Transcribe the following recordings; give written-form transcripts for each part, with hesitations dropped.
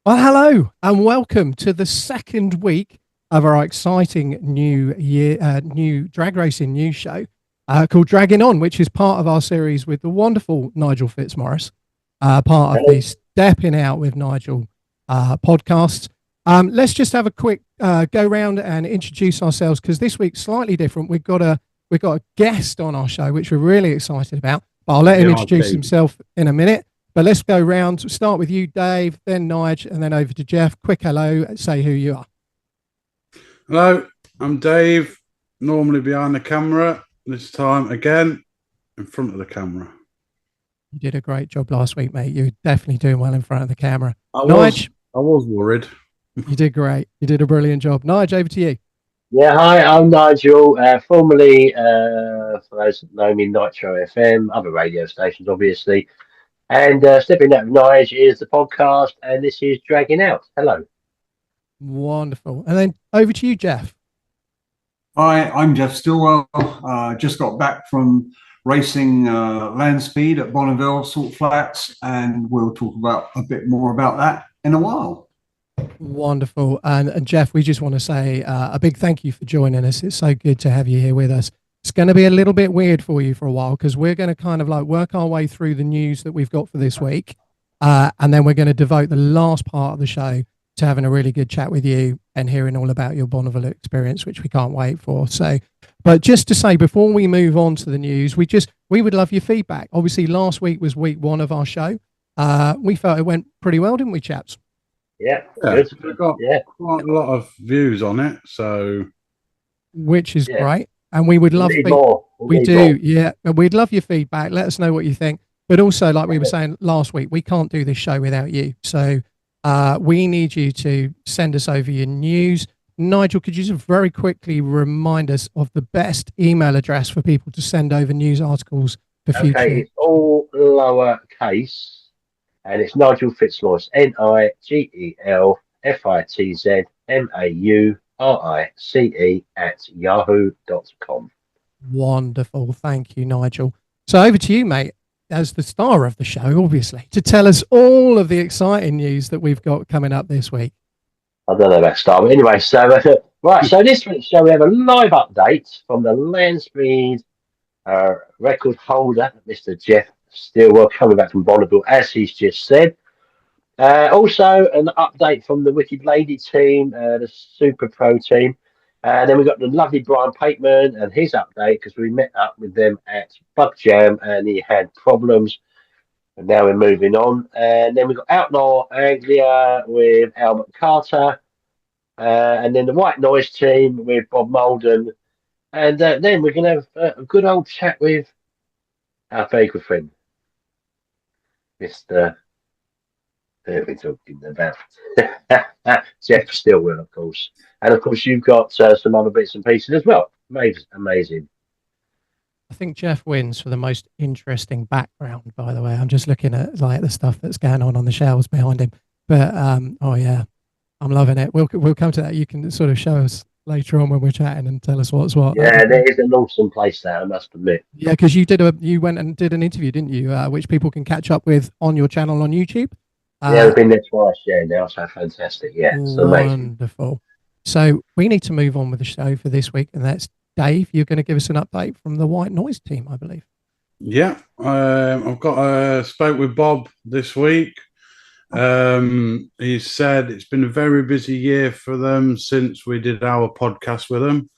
Well, hello and welcome to the second week of our exciting new drag racing news show called Dragging On, which is part of our series with the wonderful Nigel Fitzmaurice, part of the Stepping Out with Nigel podcast. Let's just have a quick go round and introduce ourselves because this week's slightly different. We've got a guest on our show, which we're really excited about. But I'll let him introduce himself in a minute. But let's go round. Start with you, Dave, then Nigel, and then over to Geoff. Quick hello. Say who you are. Hello, I'm Dave. Normally behind the camera. This time again in front of the camera. You did a great job last week, mate. You're definitely doing well in front of the camera. I was worried. You did great. You did a brilliant job. Nigel, over to you. Yeah, hi, I'm Nigel, formerly, for those that know me, Nitro FM, other radio stations, obviously. And Stepping Out with Nigel is the podcast, and this is Dragging Out. Hello. Wonderful. And then over to you, Geoff. Hi, I'm Geoff Stilwell. Just got back from racing land speed at Bonneville, Salt Flats, and we'll talk about a bit more about that in a while. Wonderful. And Geoff, we just want to say a big thank you for joining us. It's so good to have you here with us. It's going to be a little bit weird for you for a while because we're going to kind of like work our way through the news that we've got for this week. And then we're going to devote the last part of the show to having a really good chat with you and hearing all about your Bonneville experience, which we can't wait for. So, but just to say, before we move on to the news, we would love your feedback. Obviously, last week was week one of our show. We felt it went pretty well, didn't we, chaps? Yeah. We've got quite a lot of views on it, so which is great. And we would love more. We do, yeah. And we'd love your feedback. Let us know what you think. But also, like we were saying last week, we can't do this show without you. So we need you to send us over your news. Nigel, could you just very quickly remind us of the best email address for people to send over news articles for future? Okay, it's all lowercase, and it's Nigel Fitzmaurice, NigelFitzmaurice @yahoo.com. Wonderful. Thank you, Nigel. So over to you, mate, as the star of the show, obviously, to tell us all of the exciting news that we've got coming up this week. I don't know about star, but anyway, so right, so this week's show we have a live update from the land speed record holder, Mr. Geoff Stilwell, coming back from Bonneville, as he's just said. Also, an update from the Wicked Lady team, the Super Pro team. Then we've got the lovely Brian Pateman and his update because we met up with them at Bug Jam and he had problems. And now we're moving on. And then we've got Outlaw Anglia with Albert Carter. And then the White Noise team with Bob Malden. And then we're going to have a good old chat with our very good friend, Mr. We're talking about Geoff Stilwell, of course. And of course, you've got some other bits and pieces as well. Amazing. I think Geoff wins for the most interesting background, by the way. I'm just looking at like the stuff that's going on the shelves behind him. But, oh yeah, I'm loving it. We'll come to that. You can sort of show us later on when we're chatting and tell us what's what. Yeah, there is an awesome place there, I must admit. Yeah, because you went and did an interview, didn't you? Which people can catch up with on your channel on YouTube. Yeah, we've been there twice, now, so fantastic. Yeah, it's amazing. Wonderful. So we need to move on with the show for this week, and that's Dave. You're going to give us an update from the White Noise team, I believe. Yeah, I've got spoke with Bob this week. He said it's been a very busy year for them since we did our podcast with them.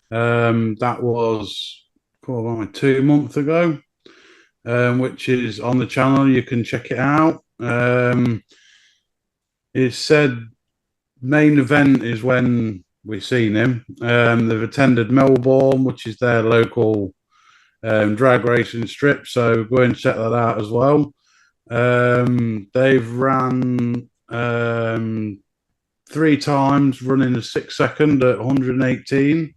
That was 2 months ago, which is on the channel. You can check it out. He said main event is when we've seen him. They've attended Melbourne, which is their local drag racing strip, so go and check that out as well. They've ran 3 times, running a 6 second at 118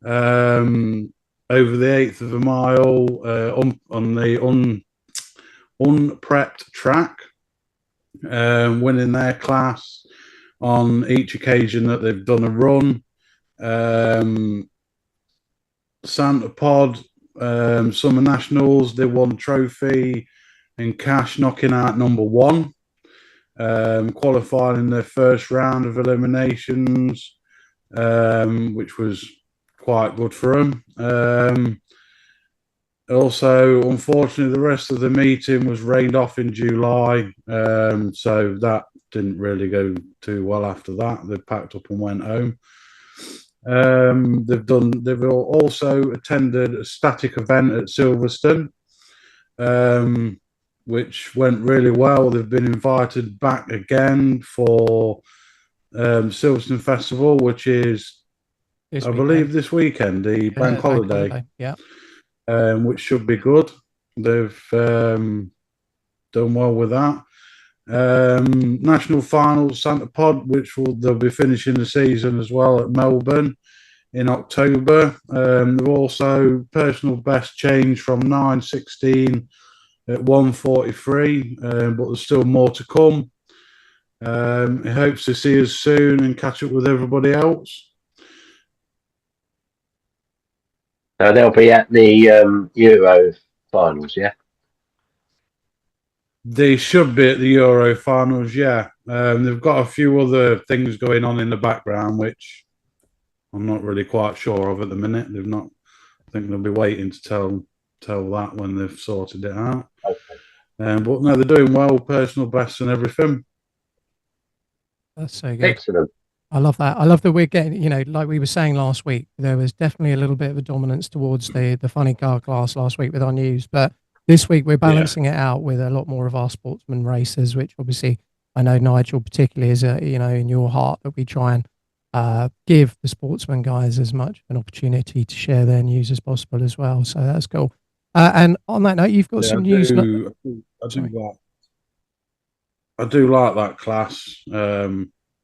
over the 1/8 of a mile on the unprepped track, winning their class on each occasion that they've done a run. Santa Pod, Summer Nationals, they won trophy and cash knocking out number 1. qualifying in their first round of eliminations, which was quite good for them. Also, unfortunately, the rest of the meeting was rained off in July, so that didn't really go too well after that. They packed up and went home. They've also attended a static event at Silverstone, which went really well. They've been invited back again for Silverstone Festival, which is, I believe, this weekend, the bank holiday. Yeah. Which should be good. They've done well with that. National Finals Santa Pod, they'll be finishing the season as well at Melbourne in October. They've also personal best change from 9:16 at 1:43, but there's still more to come. He hopes to see us soon and catch up with everybody else. They'll be at the Euro finals, yeah? They should be at the Euro finals, yeah. They've got a few other things going on in the background, which I'm not really quite sure of at the minute. They've not. I think they'll be waiting to tell that when they've sorted it out. Okay. But no, they're doing well, personal bests and everything. That's so good. Excellent. I love that. I love that we're getting, like we were saying last week, there was definitely a little bit of a dominance towards the funny car class last week with our news, but this week we're balancing it out with a lot more of our sportsman races, which obviously I know Nigel particularly is in your heart, that we try and give the sportsman guys as much an opportunity to share their news as possible as well. So that's cool. And on that note, you've got some news. I do like that class.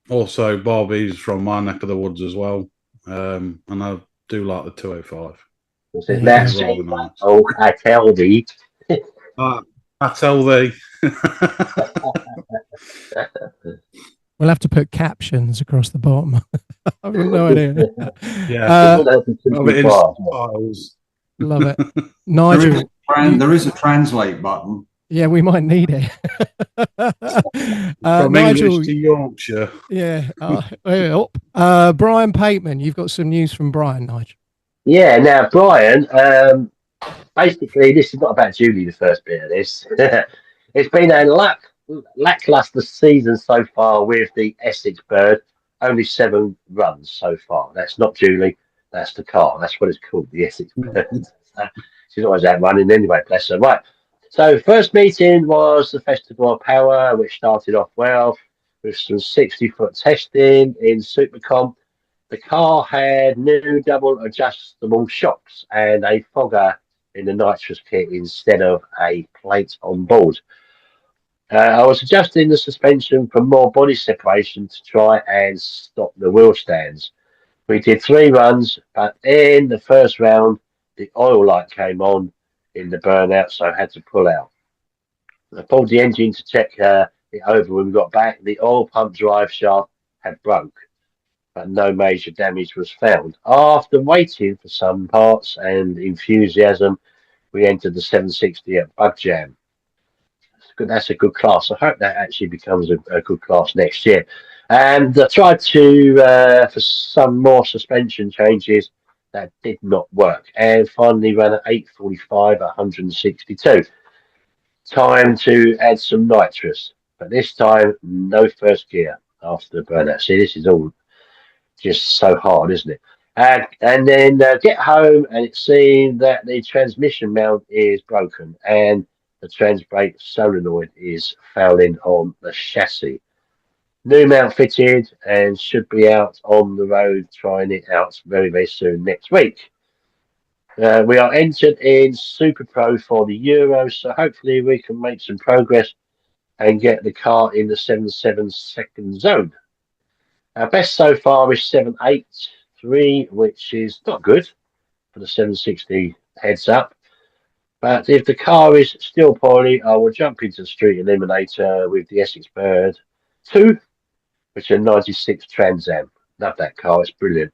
Also, Bobby's from my neck of the woods as well, and I do like the 205. That's rather nice. Oh, I tell thee. I tell thee. We'll have to put captions across the bottom. I've got no idea. Yeah, love it. Nigel, there is a translate button. Yeah, we might need it. From Nigel, English to Yorkshire. Yeah. Brian Pateman, you've got some news from Brian, Nigel. Yeah, now, Brian, basically, this is not about Julie, the first bit of this. It's been a lackluster season so far with the Essex Bird. Only 7 runs so far. That's not Julie, that's the car. That's what it's called, the Essex Bird. She's always out running anyway, bless her. Right. So first meeting was the Festival of Power, which started off well with some 60-foot testing in Supercomp. The car had new double adjustable shocks and a fogger in the nitrous kit instead of a plate on board. I was adjusting the suspension for more body separation to try and stop the wheel stands. We did 3 runs, but in the first round, the oil light came on in the burnout, so I had to pull out. I pulled the engine to check it over when we got back. The oil pump drive shaft had broke, but no major damage was found. After waiting for some parts and enthusiasm, we entered the 760 at Bug Jam. That's a good class. I hope that actually becomes a good class next year. And I tried to for some more suspension changes. That did not work, and finally ran at 8:45 at 162. Time to add some nitrous, but this time no first gear after the burnout. See, this is all just so hard, isn't it? And then get home, and it seemed that the transmission mount is broken, and the transbrake solenoid is fouling on the chassis. New mount fitted and should be out on the road trying it out very, very soon next week. We are entered in Super Pro for the Euros, so hopefully we can make some progress and get the car in the 7.7 second zone. Our best so far is 7.83, which is not good for the 760 heads up. But if the car is still poorly, I will jump into the Street Eliminator with the Essex Bird 2, which is a 96 Trans Am. Love that car, it's brilliant.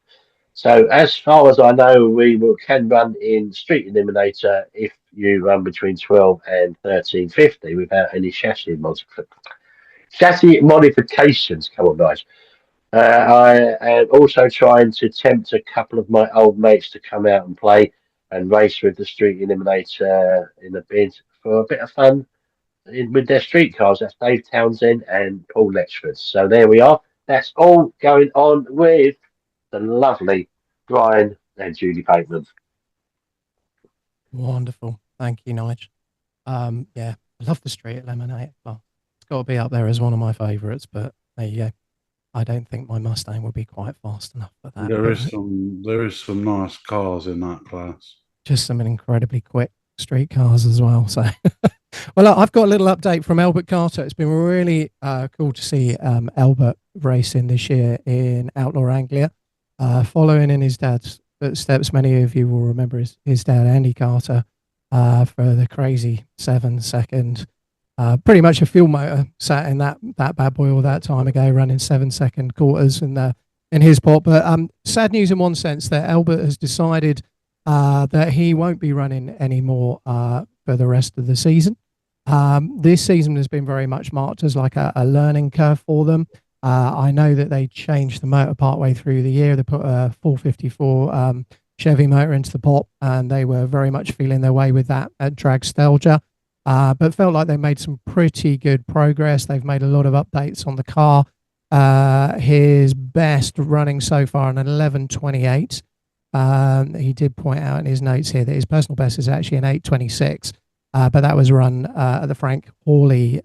So as far as I know, can run in Street Eliminator if you run between 12 and 1350 without any chassis mods. chassis modifications. Come on, guys. I am also trying to tempt a couple of my old mates to come out and play and race with the Street Eliminator in a bid for a bit of fun with their street cars. That's Dave Townsend and Paul Letchford. So there we are. That's all going on with the lovely Brian and Judy Bateman. Wonderful. Thank you, Nigel. Yeah, I love the Street Eliminator class. It's got to be up there as one of my favourites, but there you go. I don't think my Mustang will be quite fast enough for that. There is some nice cars in that class. Just some incredibly quick street cars as well. So, well, I've got a little update from Albert Carter. It's been really cool to see Albert racing this year in Outlaw Anglia, following in his dad's footsteps. Many of you will remember his dad, Andy Carter, for the crazy 7-second. Pretty much a fuel motor sat in that bad boy all that time ago, running 7-second quarters in his pot. But sad news in one sense that Albert has decided that he won't be running anymore for the rest of the season. This season has been very much marked as like a learning curve for them. I know that they changed the motor partway through the year. They put a 454 Chevy motor into the pot, and they were very much feeling their way with that at Dragstelja. But felt like they made some pretty good progress. They've made a lot of updates on the car. His best running so far an 11:28. He did point out in his notes here that his personal best is actually an 8:26, but that was run at the Frank Hawley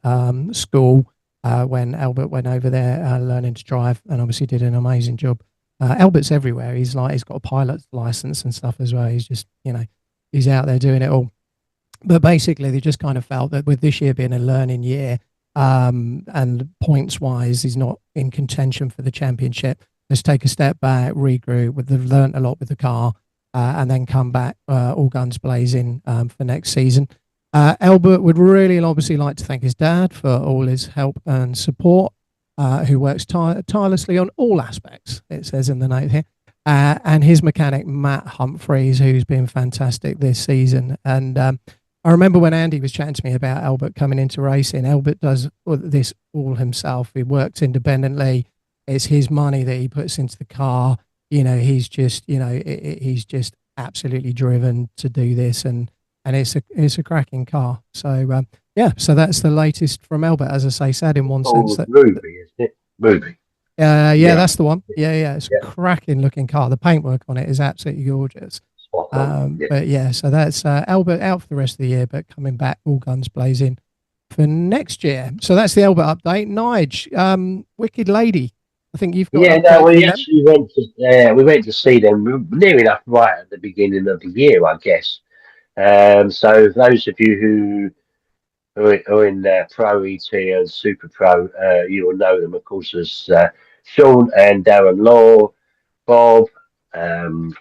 school when Albert went over there learning to drive, and obviously did an amazing job. Albert's everywhere. He's got a pilot's license and stuff as well. He's just, he's out there doing it all. But basically, they just kind of felt that with this year being a learning year, and points wise, he's not in contention for the championship. Let's take a step back, regroup. They've learned a lot with the car, and then come back all guns blazing for next season. Albert would really obviously like to thank his dad for all his help and support, who works tirelessly on all aspects, it says in the note here, and his mechanic, Matt Humphreys, who's been fantastic this season. And I remember when Andy was chatting to me about Albert coming into racing. Albert does this all himself. He works independently. It's his money that he puts into the car. He's just, he's just absolutely driven to do this, and it's a cracking car. So so that's the latest from Albert. As I say, sad in one sense that Ruby, isn't it? Ruby. Yeah, that's the one. Yeah, it's a cracking looking car. The paintwork on it is absolutely gorgeous. But yeah, so that's Albert out for the rest of the year, but coming back all guns blazing for next year. So that's the Albert update. Nige, Wicked Lady. I think you've got. Yeah, no, we actually went to see them near enough right at the beginning of the year, I guess. So those of you who are in Pro ET and Super Pro, you will know them, of course, as Sean and Darren Law, Bob, and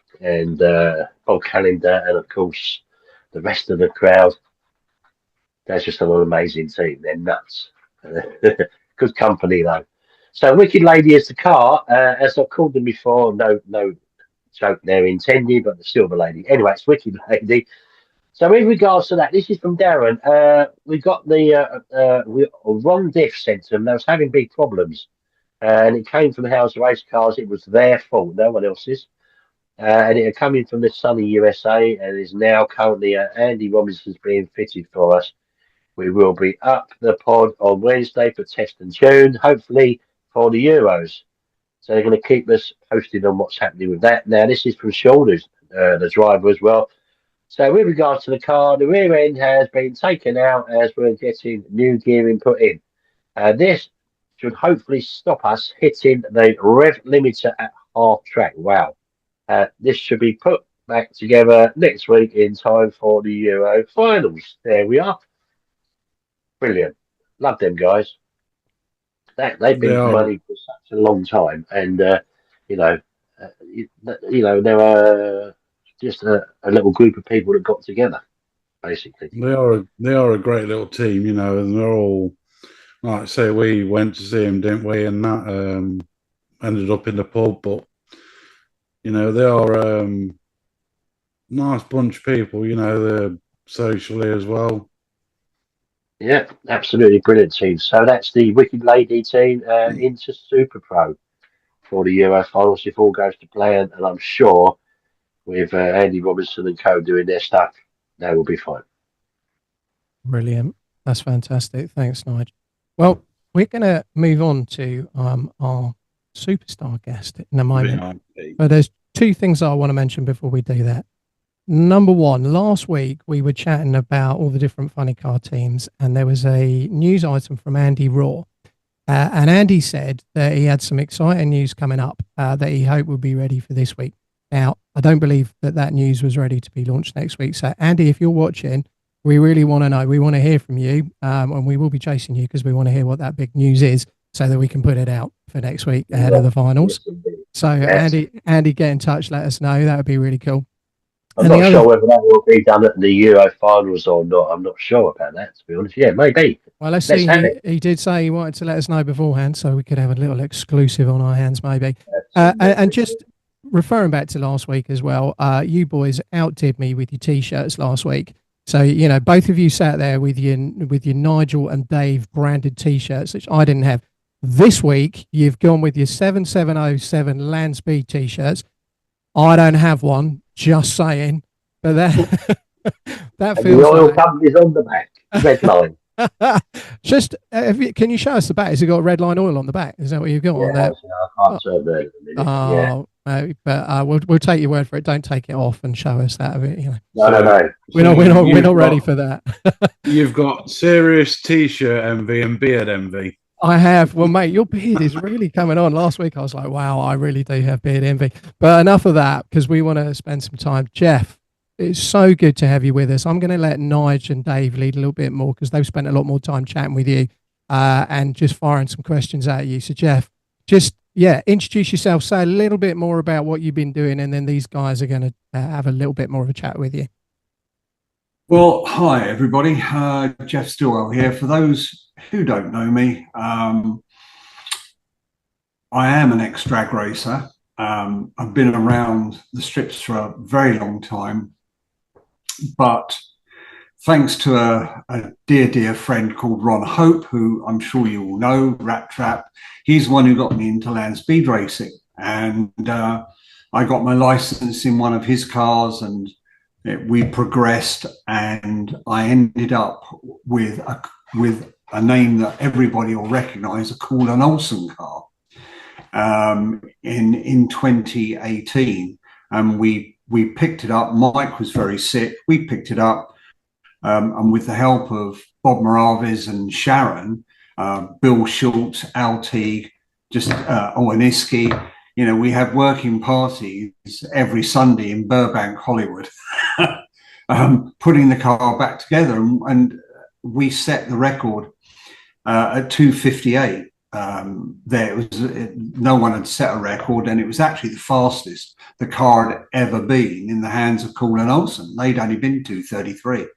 Bob Callender, and of course the rest of the crowd. That's just an amazing team. They're nuts. Good company though. So Wicked Lady is the car, as I've called them before. No joke there intended, but the Silver Lady. Anyway, it's Wicked Lady. So in regards to that, this is from Darren. We got the Ron Diff sent to them. They was having big problems, and it came from the House of Race Cars. It was their fault, no one else's. And it had come in from the sunny USA, and is now currently Andy Robinson's being fitted for us. We will be up the pod on Wednesday for test and tune, hopefully for the Euros. So they're going to keep us posted on what's happening with that. Now, this is from Shoulders, the driver as well. So with regards to the car, the rear end has been taken out as we're getting new gearing put in. This should hopefully stop us hitting the rev limiter at half track. Wow. This should be put back together next week in time for the Euro finals. There we are. Brilliant. Love them guys. They've been running for such a long time, and they're just a little group of people that got together, basically. They are a great little team, and they're all, like I say, we went to see them, didn't we? And that ended up in the pub, but they are nice bunch of people. They're socially as well. Yeah, absolutely brilliant team. So that's the Wicked Lady team into Super Pro for the Euro finals if all goes to plan. And I'm sure with Andy Robinson and co doing their stuff, they will be fine. Brilliant. That's fantastic. Thanks, Nigel. Well, we're going to move on to our superstar guest in a moment. But there's two things I want to mention before we do that. Number one, last week we were chatting about all the different funny car teams, and there was a news item from Andy Raw. And Andy said that he had some exciting news coming up that he hoped would be ready for this week. Now, I don't believe that news was ready to be launched next week. So, Andy, if you're watching, we really want to know. We want to hear from you, and we will be chasing you because we want to hear what that big news is so that we can put it out for next week ahead of the finals. So, yes. Andy, get in touch. Let us know. That would be really cool. I'm not sure whether that will be done at the Euro finals or not. I'm not sure about that, to be honest. Yeah, maybe. Well, let's see. He did say he wanted to let us know beforehand, so we could have a little exclusive on our hands, maybe. And just referring back to last week as well, you boys outdid me with your T-shirts last week. So, you know, both of you sat there with your Nigel and Dave branded T-shirts, which I didn't have. This week, you've gone with your 7707 Land Speed T-shirts. I don't have one, just saying. But that that feels the oil company's on the back, red line. Just, can you show us the back? Has it got red line oil on the back? Is that what you've got on there? I can't turn there in a minute. No, but we'll take your word for it. Don't take it off and show us that. You know. No. We're not ready for that. You've got serious T-shirt envy and beard envy. I have. Well, mate, your beard is really coming on. Last week I was like, wow, I really do have beard envy. But enough of that, because we want to spend some time. Geoff, it's so good to have you with us. I'm going to let Nigel and Dave lead a little bit more because they've spent a lot more time chatting with you and just firing some questions at you. So, Geoff, just, introduce yourself, say a little bit more about what you've been doing, and then these guys are going to have a little bit more of a chat with you. Well, hi, everybody. Geoff Stilwell here. For those who don't know me, I am an ex-drag racer. I've been around the strips for a very long time, but thanks to a dear friend called Ron Hope, who I'm sure you all know, Rat Trap, he's the one who got me into land speed racing. And I got my license in one of his cars, and we progressed, and I ended up with a name that everybody will recognize, a Cool and Olsen car. In 2018, and we picked it up. Mike was very sick. We picked it up, and with the help of Bob Moraves and Sharon, Bill Schultz, Al Teague, Oweniski, you know, we had working parties every Sunday in Burbank, Hollywood, putting the car back together, and we set the record at 2:58. No one had set a record, and it was actually the fastest the car had ever been in the hands of Cool and Olsen. They'd only been 2:33.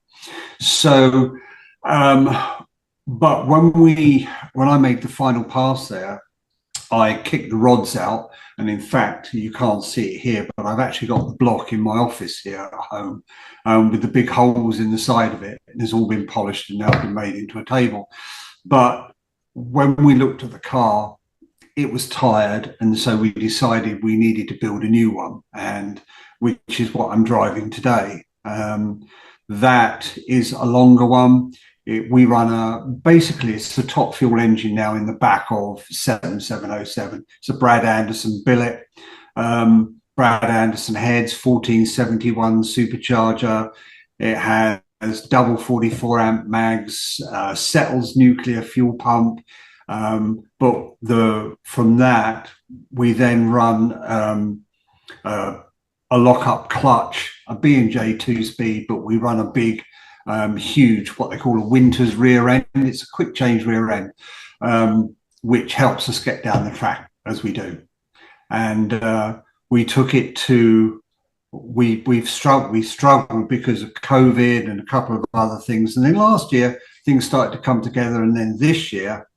So, but when I made the final pass there, I kicked the rods out, and in fact, you can't see it here, but I've actually got the block in my office here at home with the big holes in the side of it. It's all been polished and now been made into a table. But when we looked at the car, it was tired, and so we decided we needed to build a new one, and which is what I'm driving today. That is a longer one. We run basically it's the top fuel engine now in the back of 7707. It's a Brad Anderson billet, Brad Anderson heads, 1471 supercharger. It has double 44 amp mags, Settles nuclear fuel pump. But from that, we then run a lock-up clutch, a B&J 2-speed, but we run a big, huge, what they call a Winters rear end. It's a quick change rear end, which helps us get down the track as we do. And we took it to, we struggled because of COVID and a couple of other things. And then last year, things started to come together. And then this year,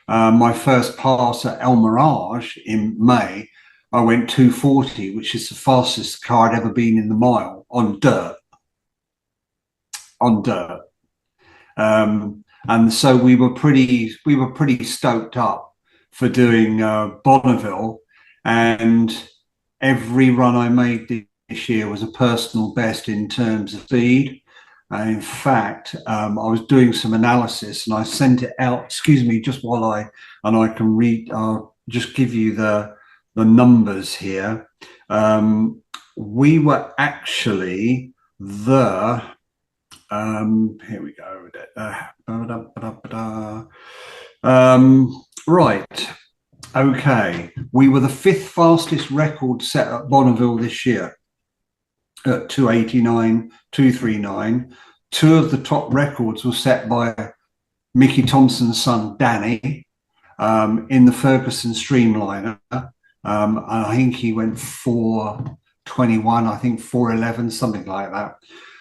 my first pass at El Mirage in May, I went 240, which is the fastest car I'd ever been in the mile on dirt. and so we were pretty stoked up for doing Bonneville, and every run I made this year was a personal best in terms of speed. And in fact, I was doing some analysis and I sent it out. Excuse me, just while I can read. I'll just give you the numbers here. We were actually the here we go. Right. Okay. We were the 5th fastest record set at Bonneville this year at 289, 239. 2 of the top records were set by Mickey Thompson's son, Danny, in the Ferguson Streamliner. And I think he went 4:21, I think 4:11, something like that.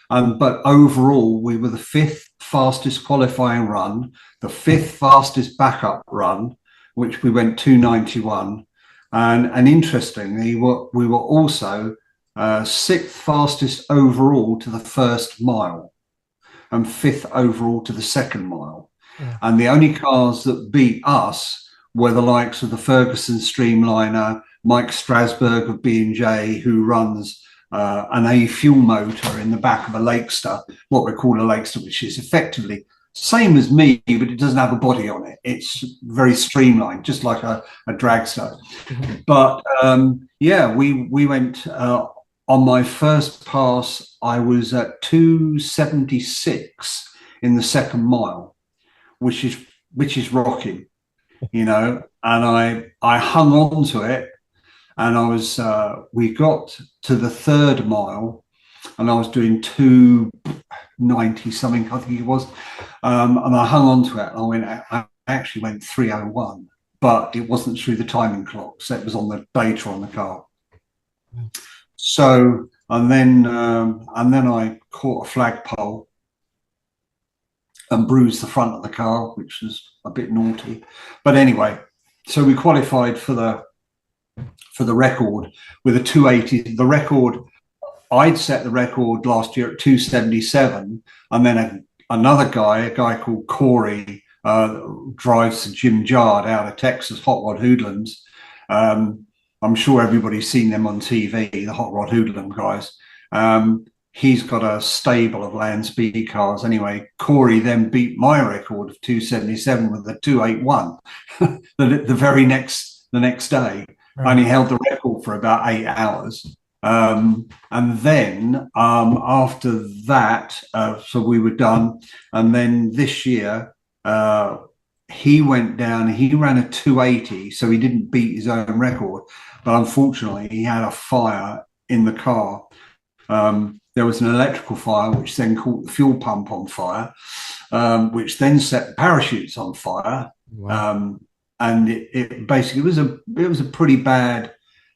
But overall, we were the 5th fastest qualifying run, the 5th fastest backup run, which we went 2:91. And interestingly, we were also 6th fastest overall to the first mile and 5th overall to the second mile. Yeah. And the only cars that beat us were the likes of the Ferguson Streamliner, Mike Strasberg of B&J, who runs an A fuel motor in the back of a Lakester, what we call a Lakester, which is effectively same as me, but it doesn't have a body on it. It's very streamlined, just like a dragster. Mm-hmm. But yeah, we went on my first pass. I was at 2:76 in the second mile, which is rocking, you know. And I hung on to it, and I was we got to the third mile, and I was doing 2:90 something, I think it was, and I hung on to it. And I actually went 3:01, but it wasn't through the timing clock, so it was on the data on the car. So and then I caught a flagpole and bruised the front of the car, which was a bit naughty. But anyway, so we qualified for the record with a 280. The record, I'd set the record last year at 277, and then another guy, a guy called Corey, drives to Jim Jard out of Texas, Hot Rod Hoodlums. I'm sure everybody's seen them on TV, the Hot Rod Hoodlum guys. He's got a stable of land speed cars. Anyway, Corey then beat my record of 277 with a 281 the next day. Right. And he held the record for about 8 hours. And then after that, so we were done. And then this year, he went down, he ran a 280, so he didn't beat his own record. But unfortunately, he had a fire in the car. There was an electrical fire, which then caught the fuel pump on fire, which then set the parachutes on fire. Wow. And it basically was a pretty bad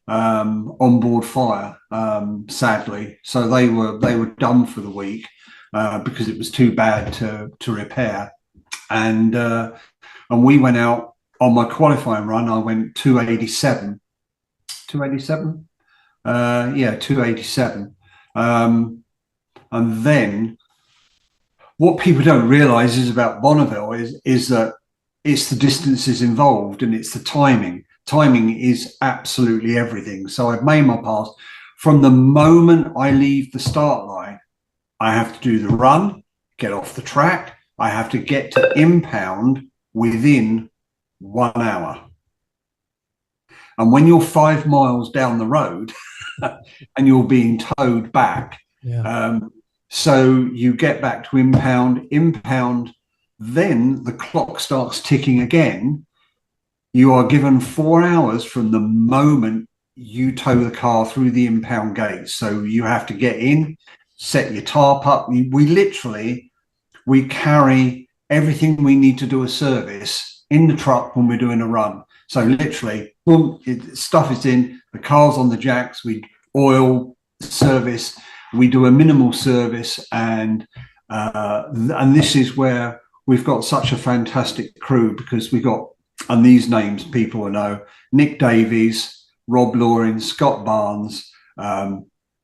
onboard fire, sadly. So they were done for the week because it was too bad to repair. And we went out on my qualifying run. I went 287. 287? Yeah, 287. And then what people don't realize is about Bonneville is that it's the distances involved and it's the timing. Timing is absolutely everything. So I've made my pass. From the moment I leave the start line, I have to do the run, get off the track. I have to get to impound within 1 hour. And when you're 5 miles down the road and you're being towed back, so you get back to impound, then the clock starts ticking again. You are given 4 hours from the moment you tow the car through the impound gate. So you have to get in, set your tarp up. We carry everything we need to do a service in the truck when we're doing a run. So literally, boom, stuff is in, the car's on the jacks, we oil, service, we do a minimal service, and this is where we've got such a fantastic crew, because we got, and these names people will know, Nick Davies, Rob Loring, Scott Barnes,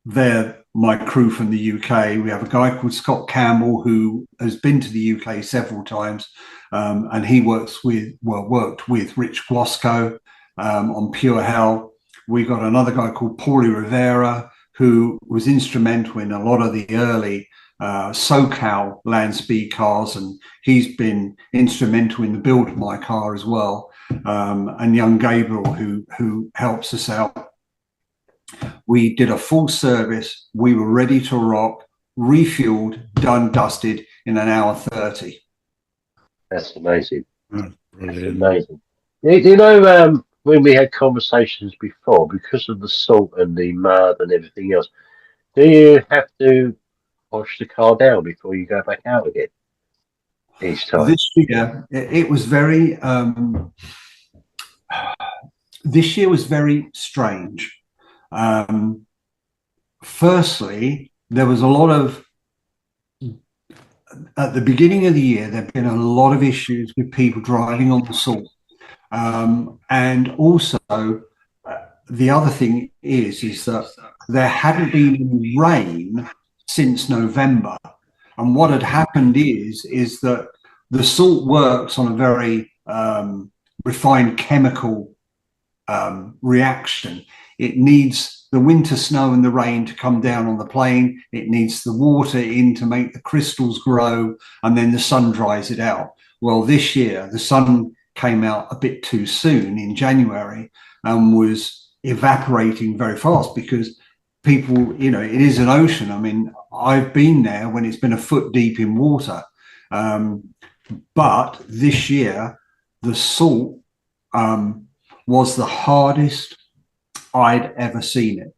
they're my crew from the UK. We have a guy called Scott Campbell who has been to the UK several times, and he worked with Rich Guasco on Pure Hell. We got another guy called Paulie Rivera who was instrumental in a lot of the early SoCal land speed cars, and he's been instrumental in the build of my car as well. And young Gabriel who helps us out. We did a full service. We were ready to rock, refueled, done, dusted in an hour 30. That's amazing. Brilliant. That's amazing. You know, when we had conversations before, because of the salt and the mud and everything else, do you have to wash the car down before you go back out again each time? This year, it was very. This year was very strange. Firstly, there was a lot of. At the beginning of the year, there'd been a lot of issues with people driving on the salt, and also the other thing is that there hadn't been any rain since November, and what had happened is that the salt works on a very refined chemical reaction. It needs the winter snow and the rain to come down on the plane. It needs the water in to make the crystals grow, and then the sun dries it out. Well, this year the sun came out a bit too soon in January and was evaporating very fast because people, you know, it is an ocean. I mean, I've been there when it's been a foot deep in water. But this year, the salt was the hardest I'd ever seen it.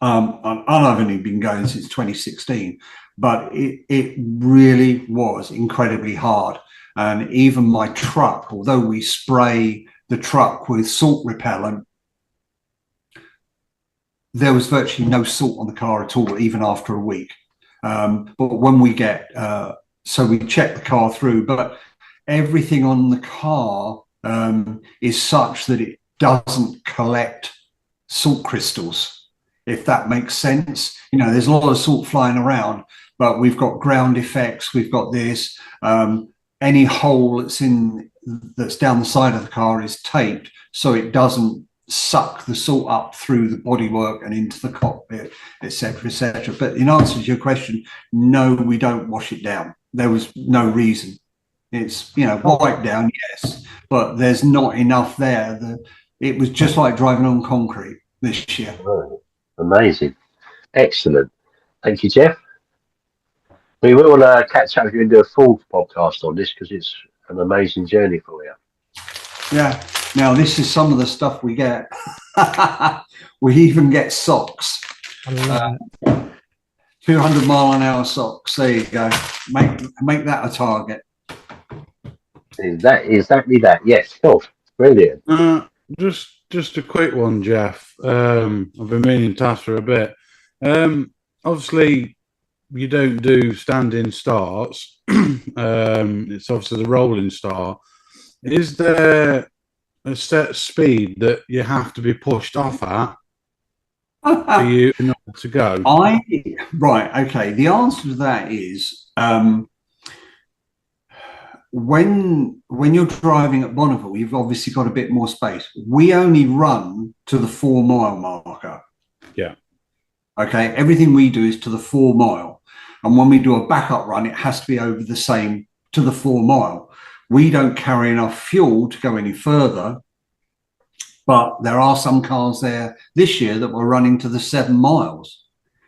And I've only been going since 2016, but it really was incredibly hard. And even my truck, although we spray the truck with salt repellent, there was virtually no salt on the car at all, even after a week. But when we get, so we check the car through, but everything on the car is such that it doesn't collect salt crystals, if that makes sense. You know, there's a lot of salt flying around, but we've got ground effects. We've got this. Any hole that's down the side of the car is taped, so it doesn't suck the salt up through the bodywork and into the cockpit, etc., etc. But in answer to your question, no, we don't wash it down. There was no reason. It's, you know, wipe down, yes, but there's not enough there. It was just like driving on concrete this year. Oh, amazing. Excellent. Thank you, Geoff. We will catch up with you and do a full podcast on this because it's an amazing journey for you. Yeah. Now, this is some of the stuff we get. We even get socks. 200-mile-an-hour socks. There you go. Make that a target. Is that exactly that? Yes. Cool. Brilliant. Just a quick one, Geoff. I've been meaning to ask for a bit. Obviously, you don't do standing starts. It's obviously the rolling start. Is there a set speed that you have to be pushed off at for you in order to go? Right. Okay. The answer to that is when you're driving at Bonneville, you've obviously got a bit more space. We only run to the 4-mile marker. Yeah. Okay. Everything we do is to the 4 mile. And when we do a backup run, it has to be over the same to the 4 mile. We don't carry enough fuel to go any further. But there are some cars there this year that were running to the 7 miles.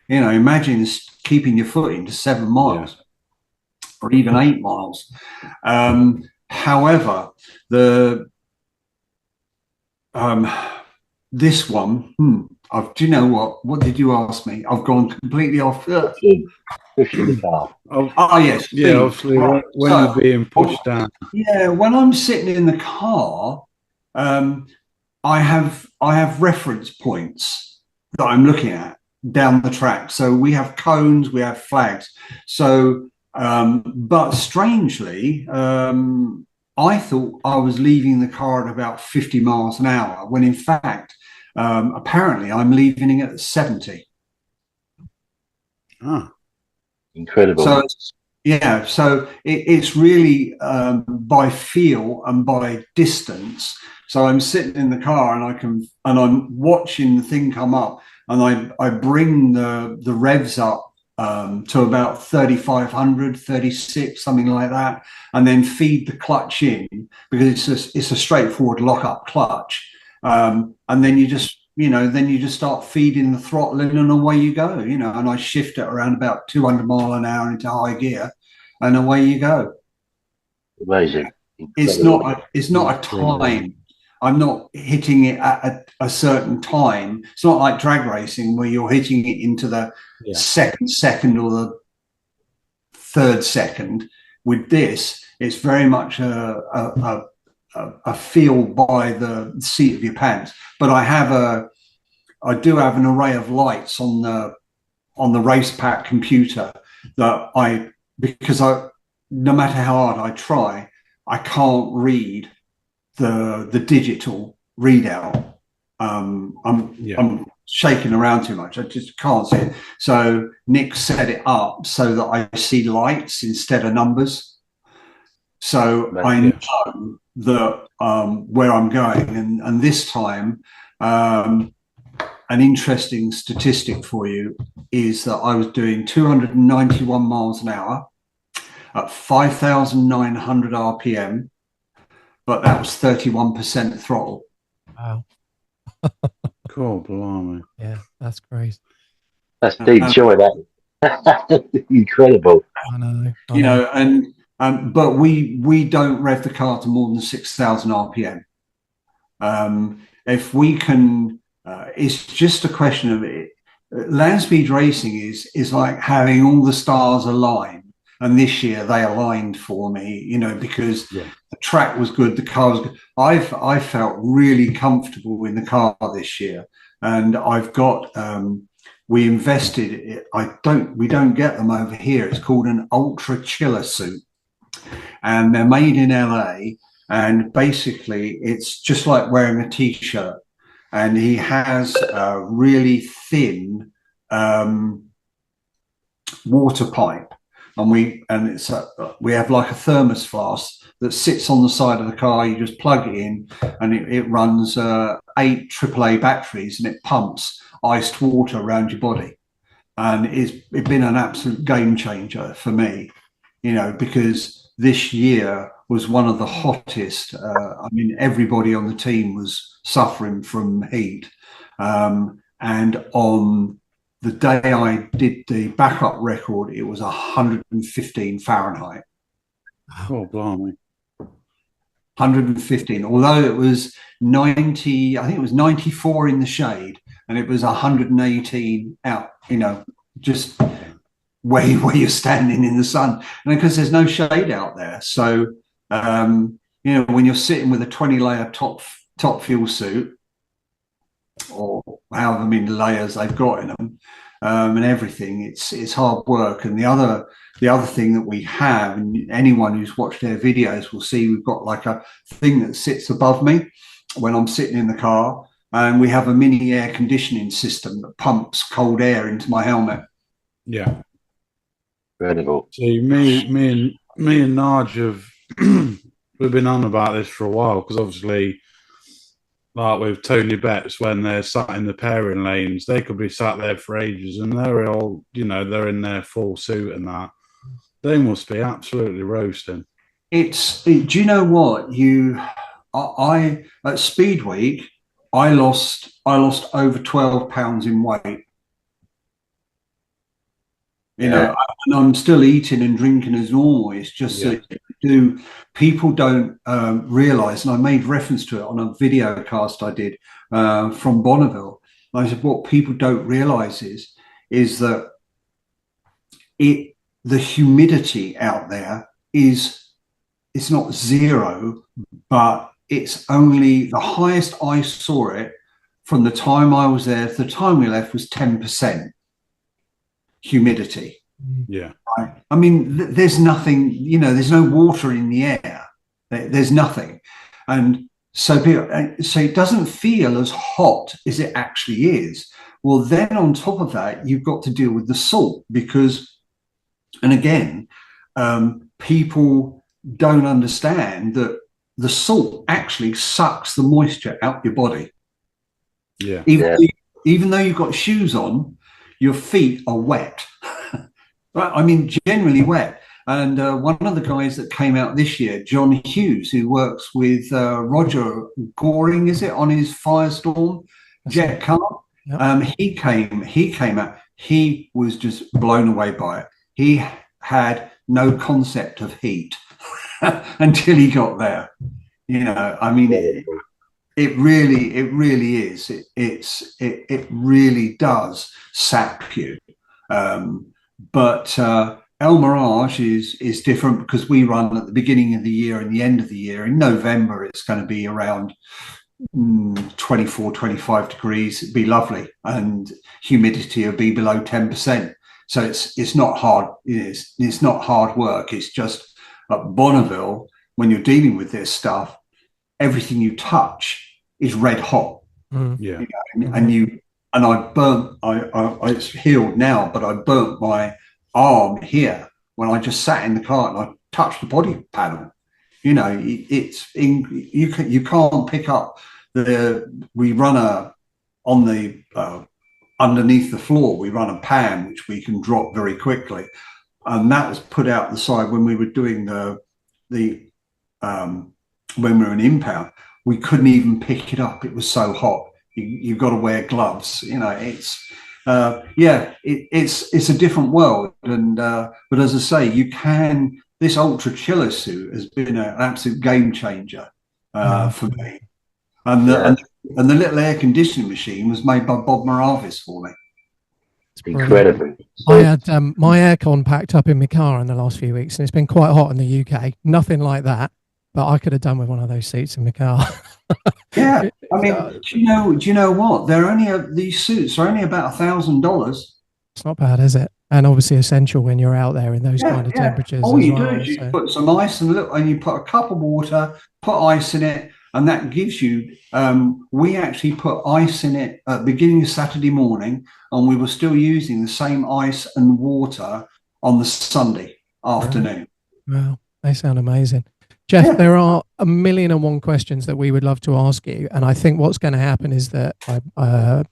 You know, imagine keeping your foot into 7 miles. Yeah. Or even 8 miles. However, this one, do you know what? What did you ask me? I've gone completely off. Pushing the car. Oh yes. Yeah, obviously when you're being pushed down. Yeah, when I'm sitting in the car, I have reference points that I'm looking at down the track. So we have cones, we have flags. So but strangely, I thought I was leaving the car at about 50 miles an hour, when in fact, apparently I'm leaving it at 70. Ah, Incredible. So yeah, so it's really by feel and by distance. So I'm sitting in the car and I'm watching the thing come up, and I bring the revs up to about 3,500, 36, something like that, and then feed the clutch in, because it's a straightforward lock-up clutch, and then you just start feeding the throttle in, and away you go, and I shift it around about 200 mile an hour into high gear, and away you go. Amazing. Incredible. It's not a time. I'm not hitting it at a certain time. It's not like drag racing where you're hitting it into the second or the third second. With this, it's very much a feel by the seat of your pants. But I do have an array of lights on the race pack computer because no matter how hard I try, I can't read the digital readout. I'm shaking around too much. I just can't see it. So Nick set it up so that I see lights instead of numbers. So I know that where I'm going. And this time, an interesting statistic for you is that I was doing 291 miles an hour at 5,900 RPM, but that was 31% throttle. Wow. cool, blimey. Yeah, that's crazy. That's deep joy, that. Incredible. I know. But we don't rev the car to more than 6,000 RPM. If we can, it's just a question of it. Land speed racing is like having all the stars align. And this year they aligned for me, because the track was good, the car was good. I felt really comfortable in the car this year, and I've got. We invested. We don't get them over here. It's called an ultra chiller suit, and they're made in LA. And basically, it's just like wearing a t-shirt. And he has a really thin water pipe. And we have like a thermos flask that sits on the side of the car. You just plug it in, and it runs 8 AAA batteries, and it pumps iced water around your body. And it's been an absolute game changer for me, because this year was one of the hottest. Everybody on the team was suffering from heat, and on the day I did the backup record, it was 115 Fahrenheit. Oh, blimey. 115, although it was 90, I think it was 94 in the shade, and it was 118 out, just where you're standing in the sun. And because there's no shade out there. So, when you're sitting with a 20-layer top fuel suit, or however many layers they've got in them, and everything, it's hard work. And the other thing that we have, and anyone who's watched their videos will see, we've got like a thing that sits above me when I'm sitting in the car, and we have a mini air conditioning system that pumps cold air into my helmet. Yeah. Incredible. See, me and Nigel have we've been on about this for a while, because obviously, like with Tony Betts, when they're sat in the pairing lanes, they could be sat there for ages, and they're all, they're in their full suit and that. They must be absolutely roasting. Do you know what? I at Speed Week, I lost over 12 pounds in weight. And I'm still eating and drinking as normal. It's just that people don't realise, and I made reference to it on a video cast I did from Bonneville. I said, what people don't realise is that the humidity out there it's not zero, but it's only the highest I saw it from the time I was there to the time we left was 10% humidity. Yeah. Right? I mean, there's nothing, there's no water in the air. There's nothing. And so it doesn't feel as hot as it actually is. Well, then on top of that, you've got to deal with the salt because, and again, people don't understand that the salt actually sucks the moisture out your body. Yeah. Even though you've got shoes on, your feet are wet. Right? I mean, generally wet. And one of the guys that came out this year, John Hughes, who works with Roger Goring, is it, on his Firestorm jet car? Yep. He came out. He was just blown away by it. He had no concept of heat until he got there. You know, I mean, it really is. It really does sap you. But El Mirage is different because we run at the beginning of the year and the end of the year. In November, it's going to be around 24, 25 degrees. It'd be lovely, and humidity will be below 10%. So it's not hard. It's not hard work. It's just at Bonneville, when you're dealing with this stuff, everything you touch is red hot. Yeah, you know, and I burnt. It's healed now, but I burnt my arm here when I just sat in the car and I touched the body panel. You know, you can't pick up we run on the underneath the floor, we run a pan which we can drop very quickly, and that was put out the side when we were doing when we were in impound. We couldn't even pick it up. It was so hot. You've got to wear gloves. You know, it's a different world. And but as I say, this ultra chiller suit has been an absolute game changer for me. And the little air conditioning machine was made by Bob Moravis for me. Incredible. I had my aircon packed up in my car in the last few weeks, and it's been quite hot in the UK. Nothing like that, but I could have done with one of those seats in my car. Yeah, I mean, do you know what? These suits are only about $1,000. It's not bad, is it? And obviously essential when you're out there in those kind of temperatures. All you do is you put some ice and you put a cup of water, put ice in it, and that gives you. We actually put ice in it at the beginning of Saturday morning, and we were still using the same ice and water on the Sunday afternoon. Wow, they sound amazing. Geoff, there are 1,000,001 questions that we would love to ask you. And I think what's going to happen is that,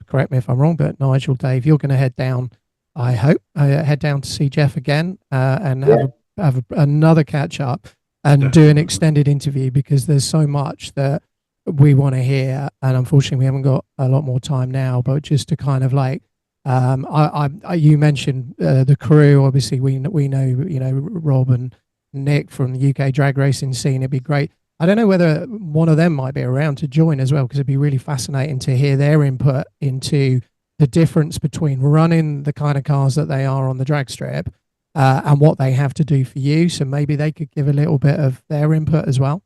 correct me if I'm wrong, but Nigel, Dave, you're going to head down, I hope, head down to see Geoff again and have another catch up and do an extended interview, because there's so much that we want to hear. And unfortunately, we haven't got a lot more time now, but just to kind of like, you mentioned the crew. Obviously, we know, Rob and Nick from the UK drag racing scene. It'd be great. I don't know whether one of them might be around to join as well, because it'd be really fascinating to hear their input into the difference between running the kind of cars that they are on the drag strip and what they have to do for you. So maybe they could give a little bit of their input as well.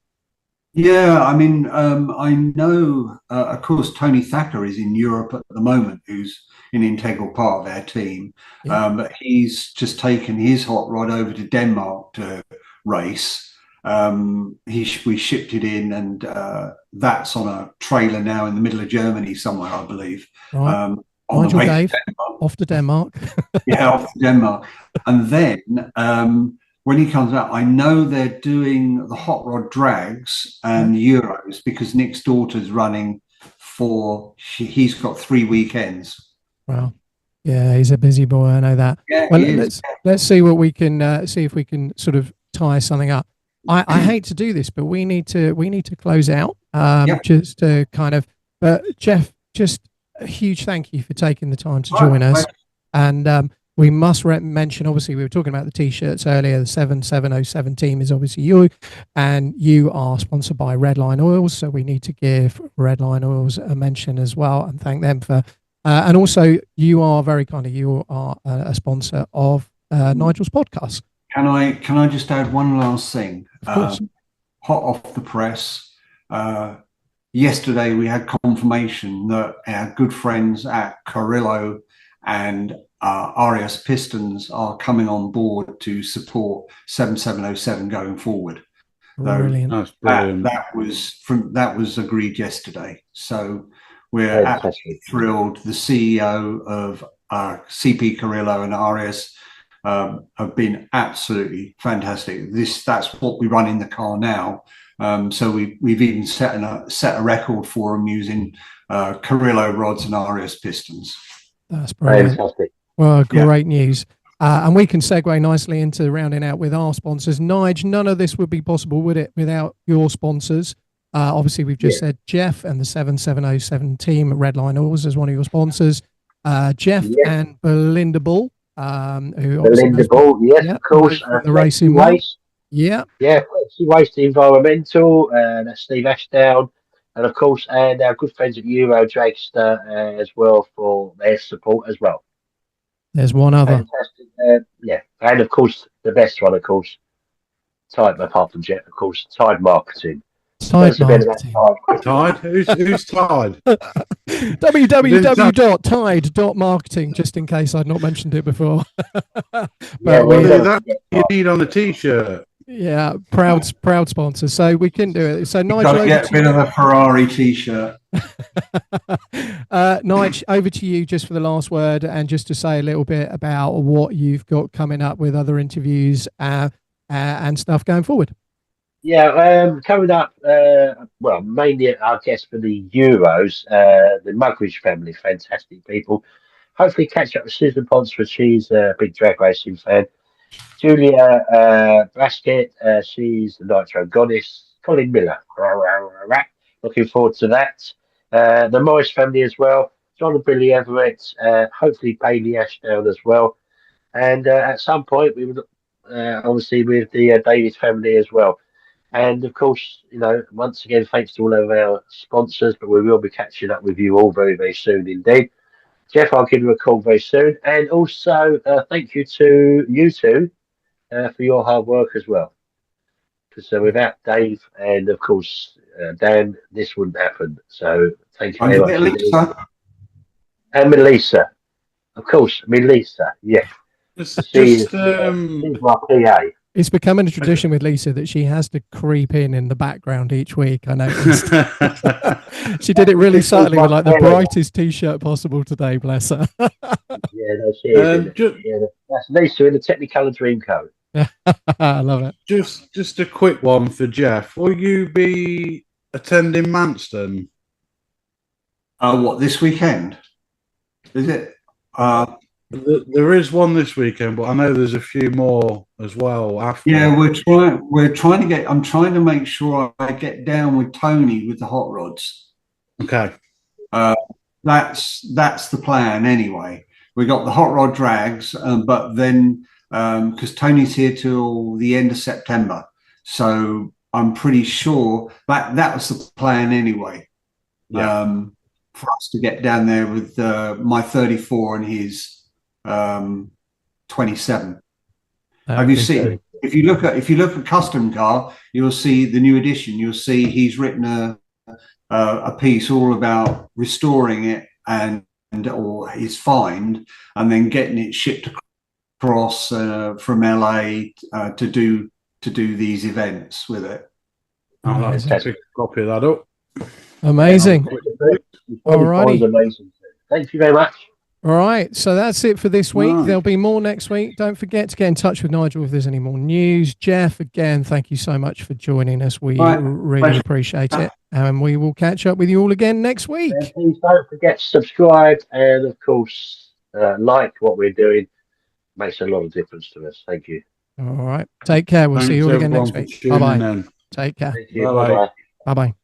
Yeah, I mean, I know, of course, Tony Thacker is in Europe at the moment, who's an integral part of our team. Yeah. But he's just taken his hot rod over to Denmark to race. We shipped it in, and that's on a trailer now in the middle of Germany somewhere, I believe. Right. Nigel, Dave, off to Denmark. Yeah, off to Denmark. And then when he comes out, I know they're doing the hot rod drags and Euros, because Nick's daughter's running he's got 3 weekends. Wow. Yeah, he's a busy boy. I know that. Yeah, well, let's see what we can see if we can sort of tie something up. I hate to do this, but we need to close out. Just to kind of. But Geoff, just a huge thank you for taking the time to join us. And we must mention, obviously, we were talking about the T-shirts earlier. The 7707 team is obviously you, and you are sponsored by Redline Oils. So we need to give Redline Oils a mention as well and thank them for. And also, you are very kind of, you are a sponsor of Nigel's podcast. Can I just add one last thing? Of course. Hot off the press. Yesterday, we had confirmation that our good friends at Carrillo and Arias Pistons are coming on board to support 7707 going forward. Brilliant. That was agreed yesterday. So We're absolutely thrilled. The CEO of CP Carrillo and RS have been absolutely fantastic. That's what we run in the car now. So we've even set a record for them using Carrillo rods and RS pistons. That's brilliant. Fantastic. Well, great news. And we can segue nicely into rounding out with our sponsors. Nigel, none of this would be possible, would it, without your sponsors? Obviously, we've just said Geoff and the 7707 team at Redline Oils as one of your sponsors. Geoff and Belinda Bull. Belinda Bull, yes, of course. The racing waste. Yeah, Flexi Waste Environmental, that's Steve Ashdown, and of course, and our good friends at Euro Dragster as well for their support as well. There's one other. Fantastic, and of course, the best one, of course, Tide, apart from Jet, of course, Tide Marketing. Tide Marketing. Tide? Who's Tide? www.tide.marketing, just in case I'd not mentioned it before. But that you need on the t-shirt. Yeah, proud sponsor. So we can do it. So Nigel, got to get rid of a Ferrari t-shirt. Nigel, over to you just for the last word, and just to say a little bit about what you've got coming up with other interviews and stuff going forward. Yeah, coming up, well, mainly I guess for the Euros, the Mugridge family, fantastic people. Hopefully catch up with Susan Ponsford, she's a big drag racing fan. Julia Braskett, she's the Nitro Goddess. Colin Miller, looking forward to that. The Morris family as well. John and Billy Everett, hopefully Bailey Ashdown as well. And at some point, we would obviously with the Davis family as well. And of course, once again, thanks to all of our sponsors, but we will be catching up with you all very, very soon indeed. Geoff, I'll give you a call very soon. And also, thank you to you two for your hard work as well. Because without Dave and, of course, Dan, this wouldn't happen. So thank you very much. Melissa. And Melissa. Of course, Melissa, yeah. She's my PA. It's becoming a tradition with Lisa that she has to creep in the background each week. I noticed. She did it really subtly with like the brightest t-shirt possible today, bless her. Yeah, no, she is. That's Lisa in the Technicolor Dreamcoat. I love it. Just a quick one for Geoff. Will you be attending Manston? What, this weekend? Is it? There is one this weekend, but I know there's a few more as well after. Yeah, we're trying to get. I'm trying to make sure I get down with Tony with the hot rods. Okay. That's the plan anyway. We got the hot rod drags, but then because Tony's here till the end of September, so I'm pretty sure that was the plan anyway. Yeah. For us to get down there with my 34 and his 27. Have you seen? If you look at Custom Car, you'll see the new edition. You'll see he's written a piece all about restoring it or his find, and then getting it shipped across from LA to do these events with it. I'll have to take a copy of that up. Amazing. All right. Thank you very much. All right, so that's it for this week. There'll be more next week. Don't forget to get in touch with Nigel if there's any more news. Geoff, again, thank you so much for joining us. We really appreciate it. And we will catch up with you all again next week. And please don't forget to subscribe and, of course, like what we're doing. Makes a lot of difference to us. Thank you. All right. Take care. We'll see you all again next week. Bye-bye. Take care. Thank you. Bye-bye. Bye-bye.